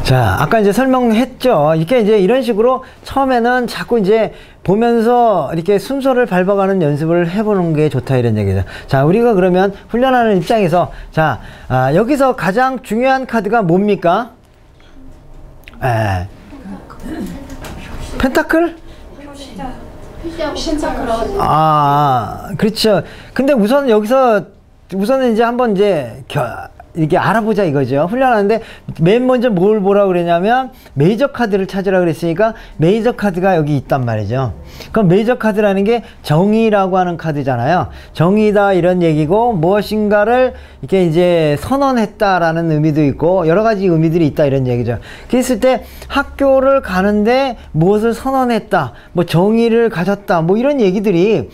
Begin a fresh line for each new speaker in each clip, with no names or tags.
자, 아까 이제 설명했죠. 이렇게 이제 이런 식으로 처음에는 자꾸 이제 보면서 이렇게 순서를 밟아가는 연습을 해보는 게 좋다 이런 얘기죠. 자, 우리가 그러면 훈련하는 입장에서 자, 여기서 가장 중요한 카드가 뭡니까? 펜타클? 그렇죠. 근데 우선 여기서 우선은 이제 한번 이제 이렇게 알아보자 이거죠. 훈련하는데 맨 먼저 뭘 보라고 그러냐면 메이저 카드를 찾으라 그랬으니까 메이저 카드가 여기 있단 말이죠. 그럼 메이저 카드라는 게 정의라고 하는 카드잖아요. 정의다 이런 얘기고 무엇인가를 이렇게 이제 선언했다라는 의미도 있고 여러 가지 의미들이 있다 이런 얘기죠. 그랬을 때 학교를 가는데 무엇을 선언했다, 뭐 정의를 가졌다, 뭐 이런 얘기들이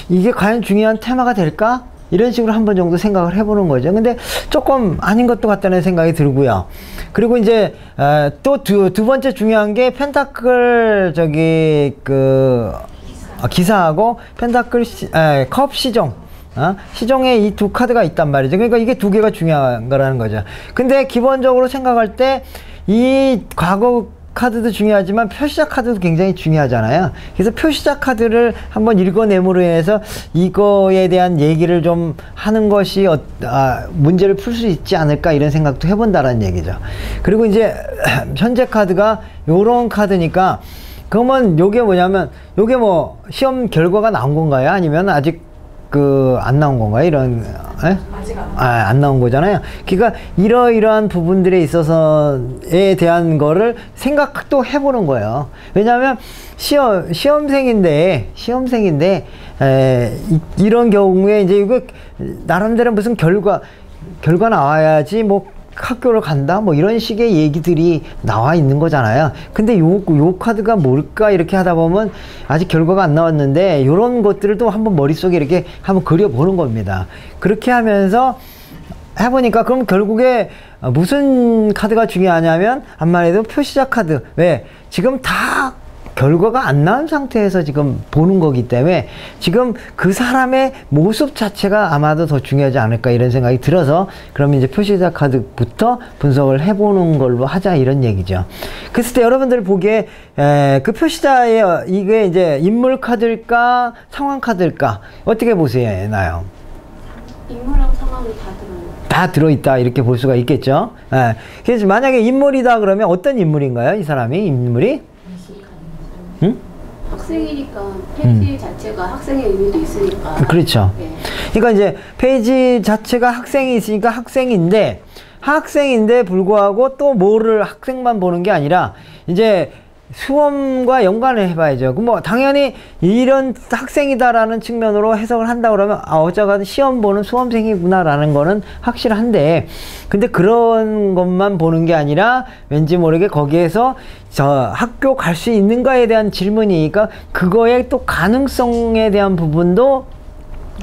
이게 과연 중요한 테마가 될까? 이런 식으로 한 번 정도 생각을 해보는 거죠. 근데 조금 아닌 것도 같다는 생각이 들고요. 그리고 이제 또 두 번째 중요한 게 펜타클 기사하고 펜타클 컵 시종 시종에 이 두 카드가 있단 말이죠. 그러니까 이게 두 개가 중요한 거라는 거죠. 근데 기본적으로 생각할 때 이 과거 카드도 중요하지만 표시자 카드도 굉장히 중요하잖아요. 그래서 표시자 카드를 한번 읽어내므로 인해서 이거에 대한 얘기를 좀 하는 것이 문제를 풀 수 있지 않을까 이런 생각도 해본다라는 얘기죠. 그리고 이제 현재 카드가 요런 카드니까 그러면 요게 뭐냐면 요게 뭐 시험 결과가 나온 건가요? 아니면 아직 안 나온 건가요? 이런,
아직
안 나온 거잖아요. 그러니까 이러이러한 부분들에 있어서에 대한 거를 생각도 해보는 거예요. 왜냐하면 시험생인데 이런 경우에 이제 이거 나름대로 무슨 결과 나와야지 뭐 학교를 간다 뭐 이런 식의 얘기들이 나와 있는 거잖아요. 근데 요 카드가 뭘까 이렇게 하다 보면 아직 결과가 안 나왔는데 요런 것들을 또 한번 머릿속에 이렇게 한번 그려보는 겁니다. 그렇게 하면서 해보니까 그럼 결국에 무슨 카드가 중요하냐면 아무래도 표시자 카드. 왜? 지금 다 결과가 안 나온 상태에서 지금 보는 거기 때문에 지금 그 사람의 모습 자체가 아마도 더 중요하지 않을까 이런 생각이 들어서 그러면 이제 표시자 카드부터 분석을 해보는 걸로 하자 이런 얘기죠. 그랬을 때 여러분들 보기에 그 표시자에 이게 이제 인물 카드일까 상황 카드일까 어떻게 보세요?
인물하고 상황이 다 들어요.
다 들어있다 이렇게 볼 수가 있겠죠. 그래서 만약에 인물이다 그러면 어떤 인물인가요? 이 사람이 인물이? 응?
학생이니까 페이지 자체가 학생의 의미도 있으니까.
그렇죠.
네.
그러니까 이제 페이지 자체가 학생이 있으니까 학생인데 불구하고 또 뭐를 학생만 보는 게 아니라 이제 수험과 연관을 해봐야죠. 그럼 뭐 당연히 이런 학생이다라는 측면으로 해석을 한다 그러면 어쩌건 시험 보는 수험생이구나라는 거는 확실한데 근데 그런 것만 보는 게 아니라 왠지 모르게 거기에서 저 학교 갈 수 있는가에 대한 질문이니까 그거의 또 가능성에 대한 부분도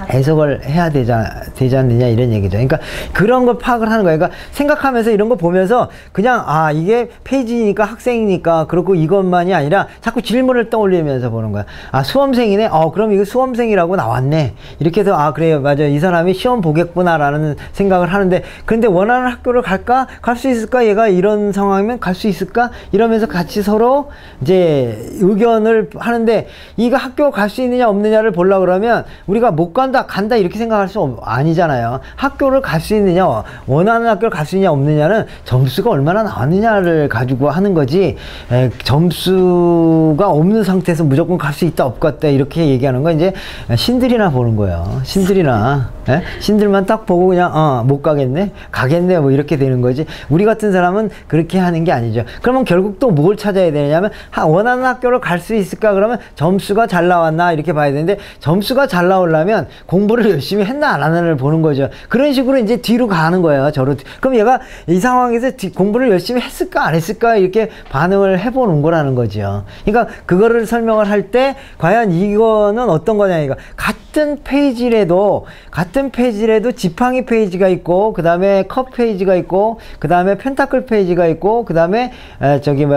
해석을 해야 되지 않느냐 이런 얘기죠. 그러니까 그런 걸 파악을 하는 거예요. 그러니까 생각하면서 이런 거 보면서 그냥 이게 페이지니까 학생이니까 그렇고 이것만이 아니라 자꾸 질문을 떠올리면서 보는 거야. 수험생이네? 그럼 이거 수험생이라고 나왔네. 이렇게 해서 그래요. 맞아요. 이 사람이 시험 보겠구나 라는 생각을 하는데 그런데 원하는 학교를 갈까? 갈 수 있을까? 얘가 이런 상황이면 갈 수 있을까? 이러면서 같이 서로 이제 의견을 하는데 이거 학교 갈 수 있느냐 없느냐를 보려고 그러면 우리가 못 간다 이렇게 생각할 수 아니잖아요. 학교를 갈 수 있느냐 원하는 학교를 갈 수 있느냐 없느냐는 점수가 얼마나 나왔느냐를 가지고 하는 거지 점수가 없는 상태에서 무조건 갈 수 있다 없겠다 이렇게 얘기하는 건 이제 신들이나 보는 거예요. 신들만 딱 보고 그냥 못 가겠네 뭐 이렇게 되는 거지 우리 같은 사람은 그렇게 하는 게 아니죠. 그러면 결국 또 뭘 찾아야 되냐면 원하는 학교를 갈 수 있을까 그러면 점수가 잘 나왔나 이렇게 봐야 되는데 점수가 잘 나오려면 공부를 열심히 했나 안 하나를 보는 거죠. 그런 식으로 이제 뒤로 가는 거예요. 그럼 얘가 이 상황에서 공부를 열심히 했을까 안 했을까 이렇게 반응을 해보는 거라는 거죠. 그러니까 그거를 설명을 할 때 과연 이거는 어떤 거냐 이거 같은 페이지라도 지팡이 페이지가 있고 그 다음에 컵 페이지가 있고 그 다음에 펜타클 페이지가 있고 그 다음에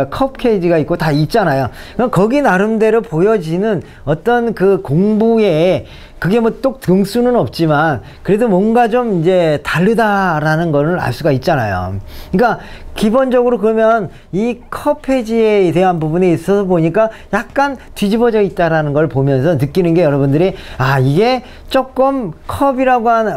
컵 페이지가 있고 다 있잖아요. 그럼 거기 나름대로 보여지는 어떤 그 공부의 그게 뭐 또 등수는 없지만 그래도 뭔가 좀 이제 다르다라는 거를 알 수가 있잖아요. 그러니까 기본적으로 그러면 이 컵 페이지에 대한 부분에 있어서 보니까 약간 뒤집어져 있다라는 걸 보면서 느끼는 게 여러분들이 아 이게 조금 컵이라고 하는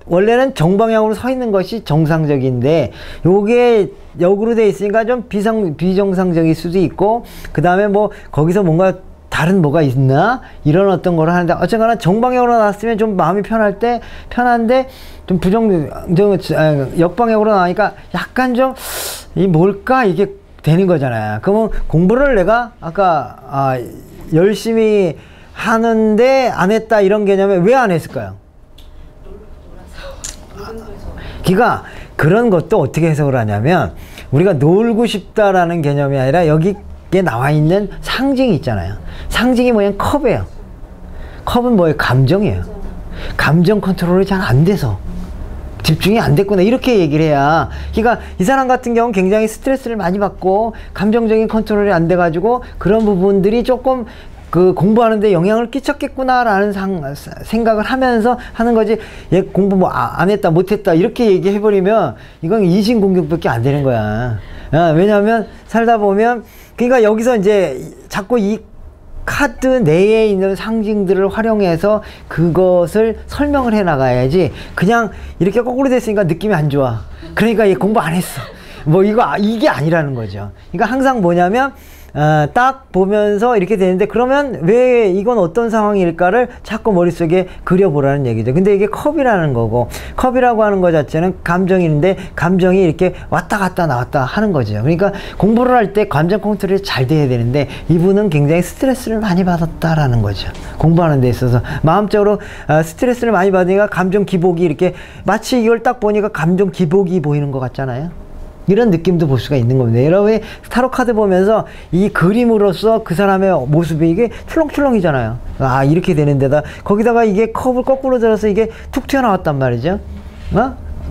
원래는 정방향으로 서 있는 것이 정상적인데 요게 역으로 돼 있으니까 좀 비정상적일 수도 있고 그 다음에 뭐 거기서 뭔가 다른 뭐가 있나 이런 어떤 거를 하는데 어쨌거나 정방향으로 나왔으면 좀 마음이 편한데 좀 역방향으로 나오니까 약간 좀 이 뭘까 이게 되는 거잖아요. 그러면 공부를 내가 아까 열심히 하는데 안 했다 이런 개념에 왜 안 했을까요? 그러니까 그런 것도 어떻게 해석을 하냐면 우리가 놀고 싶다라는 개념이 아니라 여기에 나와 있는 상징이 있잖아요. 상징이 뭐냐면 컵이에요. 컵은 뭐예요? 감정이에요. 감정 컨트롤이 잘 안 돼서 집중이 안 됐구나 이렇게 얘기를 해야. 그러니까 이 사람 같은 경우는 굉장히 스트레스를 많이 받고 감정적인 컨트롤이 안 돼가지고 그런 부분들이 조금 그 공부하는데 영향을 끼쳤겠구나라는 생각을 하면서 하는 거지. 얘 공부 뭐 안 했다 못했다 이렇게 얘기해버리면 이건 인신공격밖에 안 되는 거야. 왜냐하면 살다 보면 그러니까 여기서 이제 자꾸 이 카드 내에 있는 상징들을 활용해서 그것을 설명을 해 나가야지 그냥 이렇게 거꾸로 됐으니까 느낌이 안 좋아. 그러니까 얘 공부 안 했어. 뭐 이게 아니라는 거죠. 그러니까 항상 뭐냐면 딱 보면서 이렇게 되는데 그러면 왜 이건 어떤 상황일까를 자꾸 머릿속에 그려보라는 얘기죠. 근데 이게 컵이라는 거고 컵이라고 하는 것 자체는 감정인데 감정이 이렇게 왔다 갔다 나왔다 하는 거죠. 그러니까 공부를 할 때 감정 컨트롤이 잘 돼야 되는데 이분은 굉장히 스트레스를 많이 받았다라는 거죠. 공부하는 데 있어서 마음적으로 스트레스를 많이 받으니까 감정 기복이 이렇게 마치 이걸 딱 보니까 감정 기복이 보이는 것 같잖아요. 이런 느낌도 볼 수가 있는 겁니다. 여러분이 타로 카드 보면서 이 그림으로서 그 사람의 모습이 이게 출렁출렁이잖아요. 아 이렇게 되는 데다 거기다가 이게 컵을 거꾸로 들어서 이게 툭 튀어나왔단 말이죠.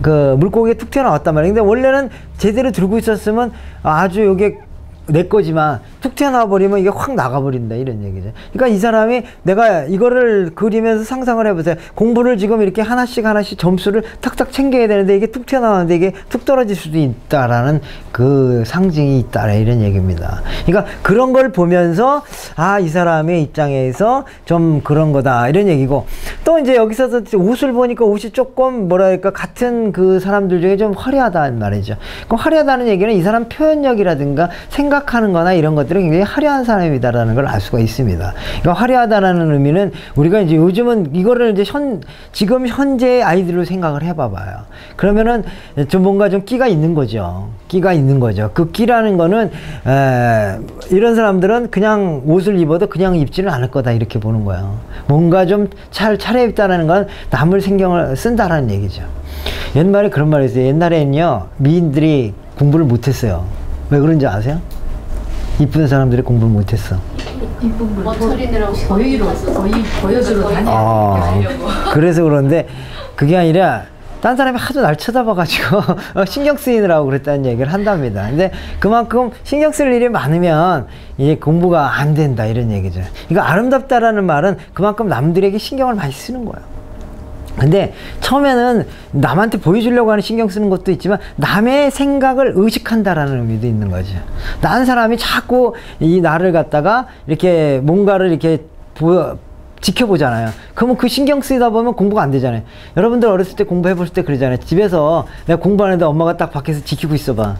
그 물고기가 툭 튀어나왔단 말이에요. 근데 원래는 제대로 들고 있었으면 아주 이게 내 거지만 툭 튀어나와 버리면 이게 확 나가버린다 이런 얘기죠. 그러니까 이 사람이 내가 이거를 그리면서 상상을 해보세요. 공부를 지금 이렇게 하나씩 점수를 탁탁 챙겨야 되는데 이게 툭 튀어나왔는데 이게 툭 떨어질 수도 있다라는 그 상징이 있다 이런 얘기입니다. 그러니까 그런 걸 보면서 아 이 사람의 입장에서 좀 그런 거다 이런 얘기고 또 이제 여기서 옷을 보니까 옷이 조금 뭐랄까 같은 그 사람들 중에 좀 화려하다는 말이죠. 그럼 화려하다는 얘기는 이 사람 표현력이라든가 생각하는 거나 이런 것들은 굉장히 화려한 사람이다라는 걸 알 수가 있습니다. 그러니까 화려하다라는 의미는 우리가 이제 요즘은 이거를 이제 지금 현재 아이들로 생각을 해봐봐요. 그러면은 좀 뭔가 좀 끼가 있는 거죠. 끼가 있는 거죠. 그 끼라는 거는 이런 사람들은 그냥 옷을 입어도 그냥 입지는 않을 거다 이렇게 보는 거예요. 뭔가 좀 차려입다라는 건 남을 신경을 쓴다라는 얘기죠. 옛말에 그런 말이 있어요. 옛날에는요 미인들이 공부를 못했어요. 왜 그런지 아세요? 이쁜 사람들이 공부를 못했어.
이쁜 분 머처리느라고
거의 보여주러 다니려고.
그래서 그런데 그게 아니라 딴 사람이 하도 날 쳐다봐가지고 신경 쓰이느라고 그랬다는 얘기를 한답니다. 근데 그만큼 신경 쓸 일이 많으면 이제 공부가 안 된다 이런 얘기죠. 그러니까 아름답다라는 말은 그만큼 남들에게 신경을 많이 쓰는 거예요. 근데 처음에는 남한테 보여주려고 하는 신경 쓰는 것도 있지만 남의 생각을 의식한다라는 의미도 있는 거죠. 다른 사람이 자꾸 이 나를 갖다가 이렇게 뭔가를 이렇게 지켜보잖아요. 그러면 그 신경 쓰이다 보면 공부가 안 되잖아요. 여러분들 어렸을 때 공부해볼 때 그러잖아요. 집에서 내가 공부하는데 엄마가 딱 밖에서 지키고 있어봐.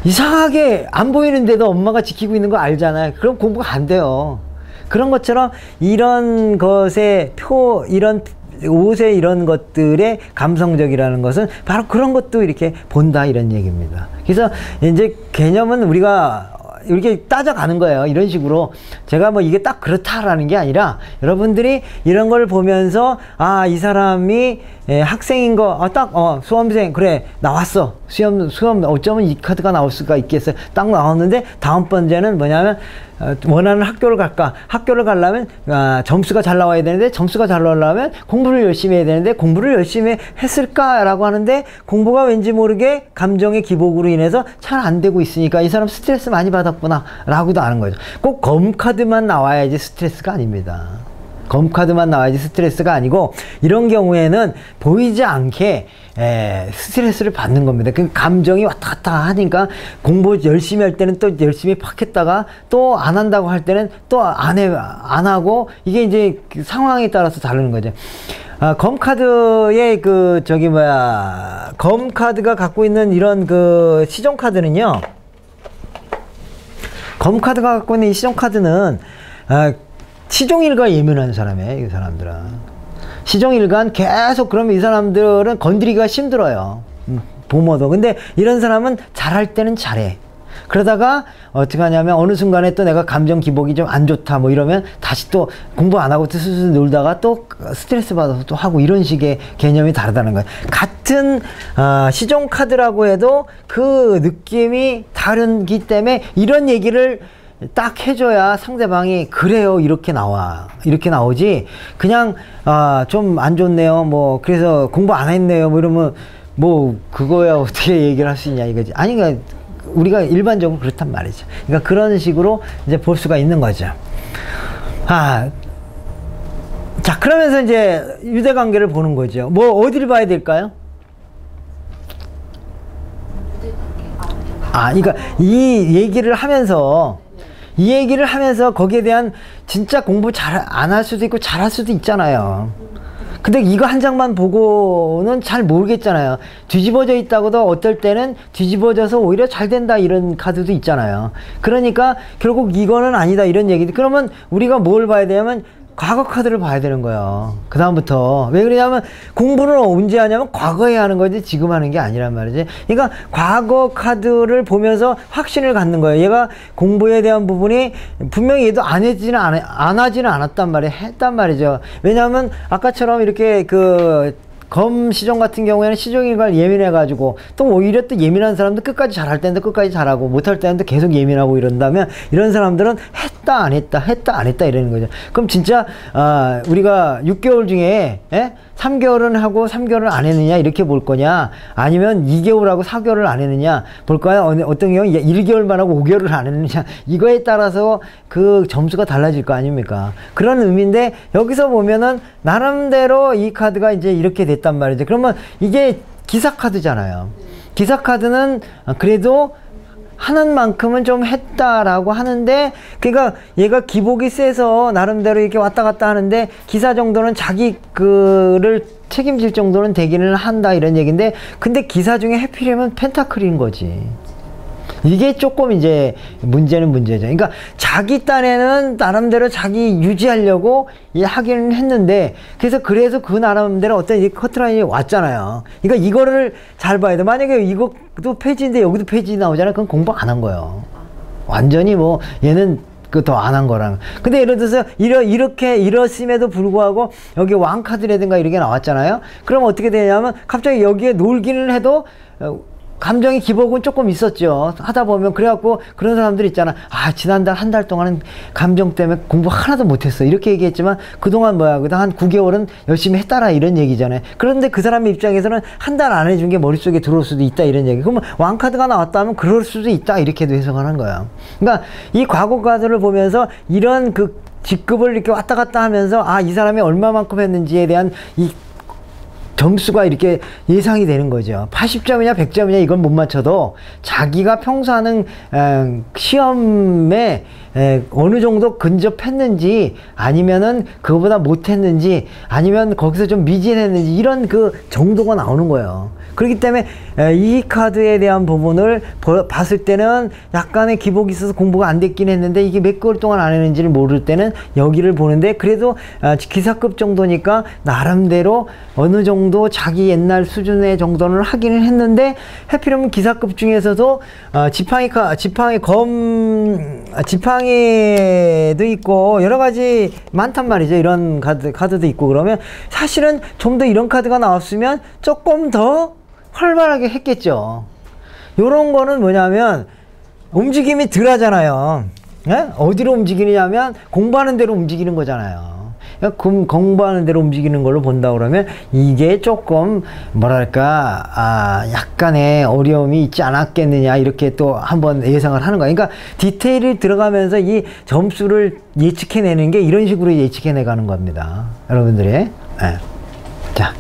이상하게 안 보이는데도 엄마가 지키고 있는 거 알잖아요. 그럼 공부가 안 돼요. 그런 것처럼 이런 것의 이런 옷의 이런 것들의 감성적이라는 것은 바로 그런 것도 이렇게 본다 이런 얘기입니다. 그래서 이제 개념은 우리가 이렇게 따져가는 거예요. 이런 식으로 제가 뭐 이게 딱 그렇다라는 게 아니라 여러분들이 이런 걸 보면서 아, 이 사람이 학생인 거 수험생 그래 나왔어. 수험 어쩌면 이 카드가 나올 수가 있겠어요. 딱 나왔는데 다음 번째는 뭐냐면 원하는 학교를 갈까? 학교를 가려면 점수가 잘 나와야 되는데 점수가 잘 나오려면 공부를 열심히 해야 되는데 공부를 열심히 했을까라고 하는데 공부가 왠지 모르게 감정의 기복으로 인해서 잘 안 되고 있으니까 이 사람 스트레스 많이 받았구나 라고도 아는 거죠. 꼭 검카드만 나와야지 스트레스가 아닙니다. 검카드만 나와야지 스트레스가 아니고 이런 경우에는 보이지 않게 스트레스를 받는 겁니다. 그 감정이 왔다 갔다 하니까 공부 열심히 할 때는 또 열심히 팍 했다가 또 안 한다고 할 때는 또 안 하고 이게 이제 그 상황에 따라서 다르는 거죠. 검카드의 검카드가 갖고 있는 이런 그 시종카드는요. 검카드가 갖고 있는 이 시종카드는 시종일관 예민한 사람이에요, 이 사람들은. 시종일관 계속 그러면 이 사람들은 건드리기가 힘들어요. 부모도. 근데 이런 사람은 잘할 때는 잘해. 그러다가 어떻게 하냐면 어느 순간에 또 내가 감정 기복이 좀 안 좋다 뭐 이러면 다시 또 공부 안 하고 스스로 놀다가 또 스트레스 받아서 또 하고 이런 식의 개념이 다르다는 거예요. 같은 시종카드라고 해도 그 느낌이 다르기 때문에 이런 얘기를 딱 해줘야 상대방이 그래요 이렇게 나오지 그냥 좀 안 좋네요 뭐 그래서 공부 안 했네요 뭐 이러면 뭐 그거야 어떻게 얘기를 할 수 있냐 이거지. 아니 그러니까 우리가 일반적으로 그렇단 말이죠. 그러니까 그런 식으로 이제 볼 수가 있는 거죠. 자 그러면서 이제 유대관계를 보는 거죠. 뭐 어디를 봐야 될까요? 그러니까 이 얘기를 하면서 거기에 대한 진짜 공부 안 할 수도 있고 잘할 수도 있잖아요. 근데 이거 한 장만 보고는 잘 모르겠잖아요. 뒤집어져 있다고도 어떨 때는 뒤집어져서 오히려 잘 된다 이런 카드도 있잖아요. 그러니까 결국 이거는 아니다 이런 얘기. 그러면 우리가 뭘 봐야 되냐면 과거 카드를 봐야 되는 거예요. 그 다음부터. 왜 그러냐면 공부는 언제 하냐면 과거에 하는 거지 지금 하는 게 아니란 말이지. 그러니까 과거 카드를 보면서 확신을 갖는 거예요. 얘가 공부에 대한 부분이 분명히 얘도 안 하지는 않았단 말이에요. 했단 말이죠. 왜냐하면 아까처럼 이렇게 검 시종 같은 경우에는 시종일관 예민해가지고 또 오히려 또 예민한 사람도 끝까지 잘할 때는 끝까지 잘하고 못할 때는 또 계속 예민하고 이런다면 이런 사람들은 했다 안 했다 이러는 거죠. 그럼 진짜 우리가 6개월 중에 3개월은 하고 3개월은 안 했느냐 이렇게 볼 거냐 아니면 2개월하고 4개월을 안 했느냐 볼까요? 어떤 경우 1개월만 하고 5개월을 안 했느냐 이거에 따라서 그 점수가 달라질 거 아닙니까? 그런 의미인데 여기서 보면은 나름대로 이 카드가 이제 이렇게 됐단 말이죠. 그러면 이게 기사 카드잖아요. 기사 카드는 그래도 하는 만큼은 좀 했다라고 하는데 그러니까 얘가 기복이 세서 나름대로 이렇게 왔다 갔다 하는데 기사 정도는 자기 그를 책임질 정도는 되기는 한다 이런 얘기인데 근데 기사 중에 해피리면 펜타클인 거지. 이게 조금 이제 문제는 문제죠. 그러니까 자기 딴에는 나름대로 자기 유지하려고 하기는 했는데 그래서 그 나름대로 어떤 이 커트라인이 왔잖아요. 그러니까 이거를 잘 봐야 돼. 만약에 이것도 페이지인데 여기도 페이지 나오잖아요. 그건 공부 안 한 거예요. 완전히 뭐 얘는 더 안 한 거랑. 근데 예를 들어서 이렇음에도 불구하고 여기 왕카드라든가 이렇게 나왔잖아요. 그럼 어떻게 되냐면 갑자기 여기에 놀기는 해도 감정의 기복은 조금 있었죠. 하다 보면 그래갖고 그런 사람들 있잖아. 지난달 한 달 동안은 감정 때문에 공부 하나도 못했어 이렇게 얘기했지만 그동안 그동안 한 9개월은 열심히 했다라 이런 얘기잖아요. 그런데 그 사람 입장에서는 한 달 안 해준 게 머릿속에 들어올 수도 있다 이런 얘기. 그러면 왕카드가 나왔다 하면 그럴 수도 있다 이렇게도 해석하는 거야. 그러니까 이 과거 카드를 보면서 이런 그 직급을 이렇게 왔다 갔다 하면서 이 사람이 얼마만큼 했는지에 대한 이 점수가 이렇게 예상이 되는 거죠. 80점이냐 100점이냐 이건 못 맞춰도 자기가 평소 하는 시험에 어느 정도 근접했는지 아니면은 그거보다 못했는지 아니면 거기서 좀 미진했는지 이런 그 정도가 나오는 거예요. 그렇기 때문에 이 카드에 대한 부분을 봤을 때는 약간의 기복이 있어서 공부가 안 됐긴 했는데 이게 몇 개월 동안 안 했는지를 모를 때는 여기를 보는데 그래도 기사급 정도니까 나름대로 어느 정도 자기 옛날 수준의 정도는 하기는 했는데 해피름은 기사급 중에서도 지팡이도 있고 여러 가지 많단 말이죠. 이런 카드도 있고 그러면 사실은 좀 더 이런 카드가 나왔으면 조금 더 활발하게 했겠죠. 요런 거는 뭐냐면 움직임이 덜 하잖아요. 어디로 움직이냐면 공부하는 대로 움직이는 거잖아요. 공부하는 대로 움직이는 걸로 본다 그러면 이게 조금 뭐랄까 약간의 어려움이 있지 않았겠느냐 이렇게 또 한번 예상을 하는 거예요. 그러니까 디테일이 들어가면서 이 점수를 예측해내는 게 이런 식으로 예측해내가는 겁니다. 여러분들이. 네. 자.